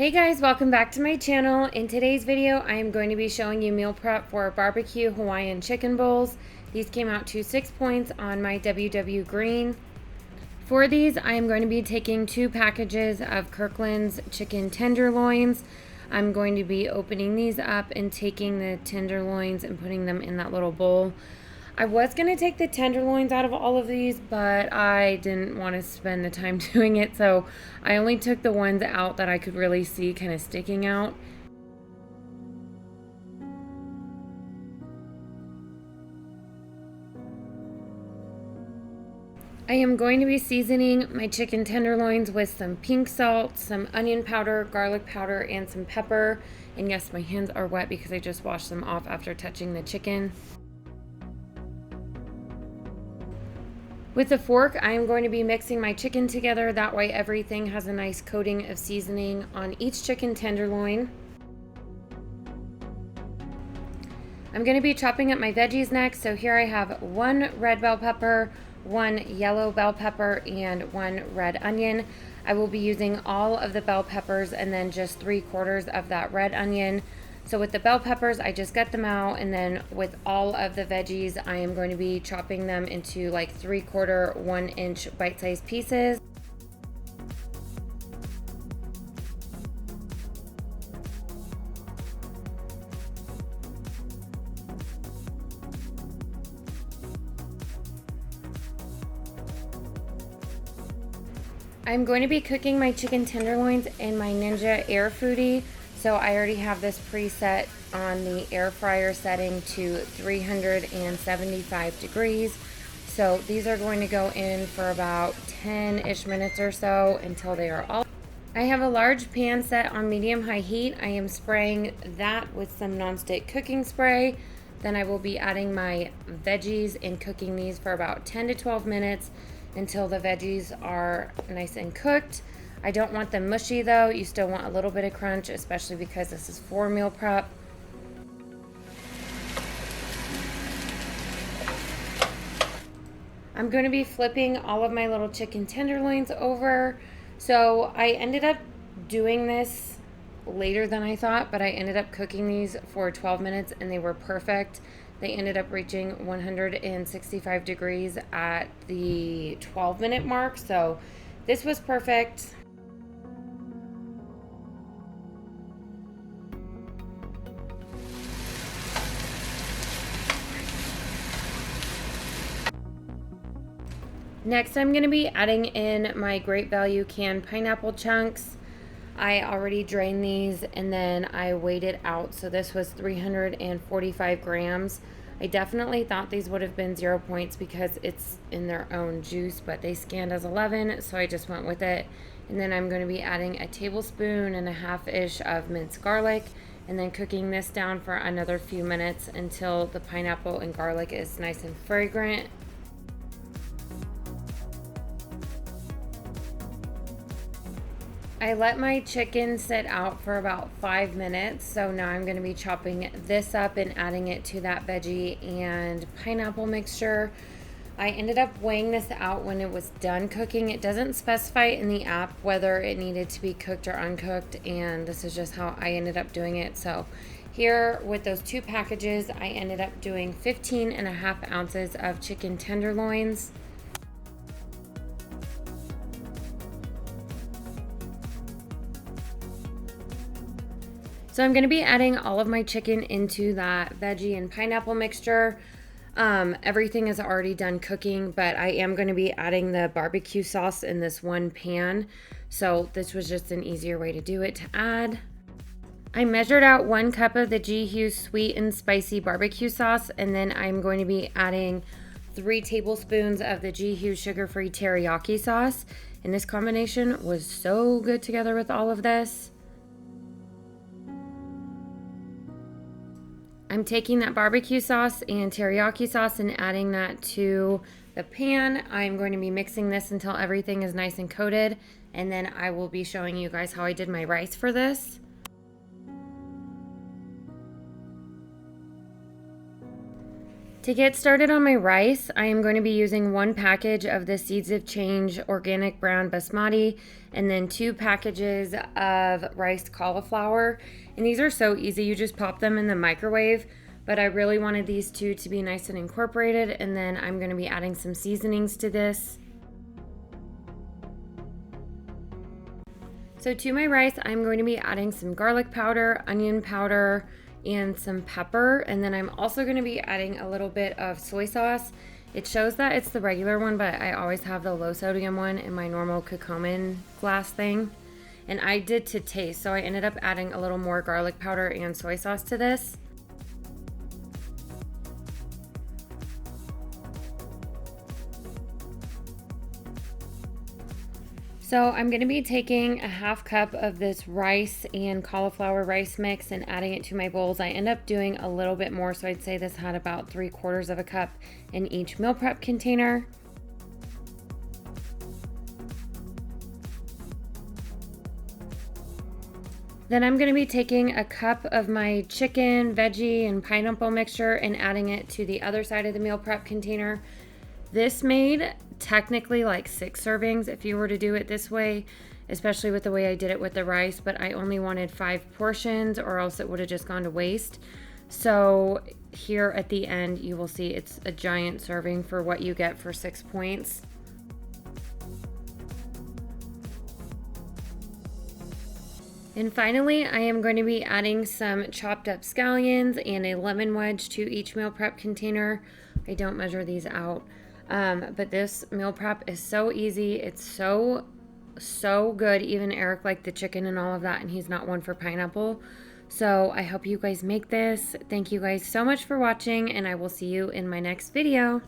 Hey guys, welcome back to my channel. In today's video, I am going to be showing you meal prep for barbecue Hawaiian chicken bowls. These came out to 6 points on myWW green. For these, I am going to be taking 2 packages of Kirkland's Chicken Tenderloins. I'm going to be opening these up and taking the tenderloins and putting them in that little bowl. I was going to take the tenderloins out of all of these, but I didn't want to spend the time doing it, so I only took the ones out that I could really see kind of sticking out. I am going to be seasoning my chicken tenderloins with some pink salt, some onion powder, garlic powder, and some pepper. And yes, my hands are wet because I just washed them off after touching the chicken. With a fork, I am going to be mixing my chicken together. That way everything has a nice coating of seasoning on each chicken tenderloin. I'm going to be chopping up my veggies next. So here I have 1 red bell pepper, 1 yellow bell pepper, and 1 red onion. I will be using all of the bell peppers and then just 3/4 of that red onion. So with the bell peppers, I just gut them out, and then with all of the veggies, I am going to be chopping them into like 3/4, 1-inch bite-sized pieces. I'm going to be cooking my chicken tenderloins in my Ninja Air Foodie. So I already have this preset on the air fryer setting to 375 degrees. So these are going to go in for about 10-ish minutes or so until they are all. I have a large pan set on medium-high heat. I am spraying that with some nonstick cooking spray. Then I will be adding my veggies and cooking these for about 10 to 12 minutes until the veggies are nice and cooked. I don't want them mushy though. You still want a little bit of crunch, especially because this is for meal prep. I'm going to be flipping all of my little chicken tenderloins over. So I ended up doing this later than I thought, but I ended up cooking these for 12 minutes and they were perfect. They ended up reaching 165 degrees at the 12-minute mark. So this was perfect. Next, I'm going to be adding in my Great Value canned pineapple chunks. I already drained these and then I weighed it out. So this was 345 grams. I definitely thought these would have been 0 points because it's in their own juice, but they scanned as 11, so I just went with it. And then I'm going to be adding a tablespoon and a half-ish of minced garlic and then cooking this down for another few minutes until the pineapple and garlic is nice and fragrant. I let my chicken sit out for about 5 minutes, so now I'm going to be chopping this up and adding it to that veggie and pineapple mixture. I ended up weighing this out when it was done cooking. It doesn't specify in the app whether it needed to be cooked or uncooked, and this is just how I ended up doing it. So here with those 2 packages, I ended up doing 15.5 ounces of chicken tenderloins. So I'm going to be adding all of my chicken into that veggie and pineapple mixture. Everything is already done cooking, but I am going to be adding the barbecue sauce in this one pan. So this was just an easier way to do it to add. I measured out 1 cup of the Hughes sweet and spicy barbecue sauce, and then I'm going to be adding 3 tablespoons of the Hughes sugar-free teriyaki sauce. And this combination was so good together with all of this. I'm taking that barbecue sauce and teriyaki sauce and adding that to the pan. I'm going to be mixing this until everything is nice and coated, and then I will be showing you guys how I did my rice for this. To get started on my rice, I am going to be using 1 package of the Seeds of Change organic brown basmati and then 2 packages of rice cauliflower. And these are so easy, you just pop them in the microwave. But I really wanted these two to be nice and incorporated, and then I'm going to be adding some seasonings to this. So to my rice, I'm going to be adding some garlic powder, onion powder, and some pepper, and then I'm also going to be adding a little bit of soy sauce. It shows that it's the regular one, but I always have the low sodium one in my normal Kokomin glass thing. And I did to taste, so I ended up adding a little more garlic powder and soy sauce to this. So I'm going to be taking a 1/2 cup of this rice and cauliflower rice mix and adding it to my bowls. I end up doing a little bit more, so I'd say this had about 3/4 of a cup in each meal prep container. Then I'm going to be taking a cup of my chicken, veggie, and pineapple mixture and adding it to the other side of the meal prep container. This made technically like 6 servings if you were to do it this way, especially with the way I did it with the rice, but I only wanted 5 portions or else it would have just gone to waste. So here at the end, you will see it's a giant serving for what you get for 6 points. And finally, I am going to be adding some chopped up scallions and a lemon wedge to each meal prep container. I don't measure these out. But this meal prep is so easy. It's so good. Even Eric liked the chicken and all of that, and he's not one for pineapple. So I hope you guys make this. Thank you guys so much for watching, and I will see you in my next video.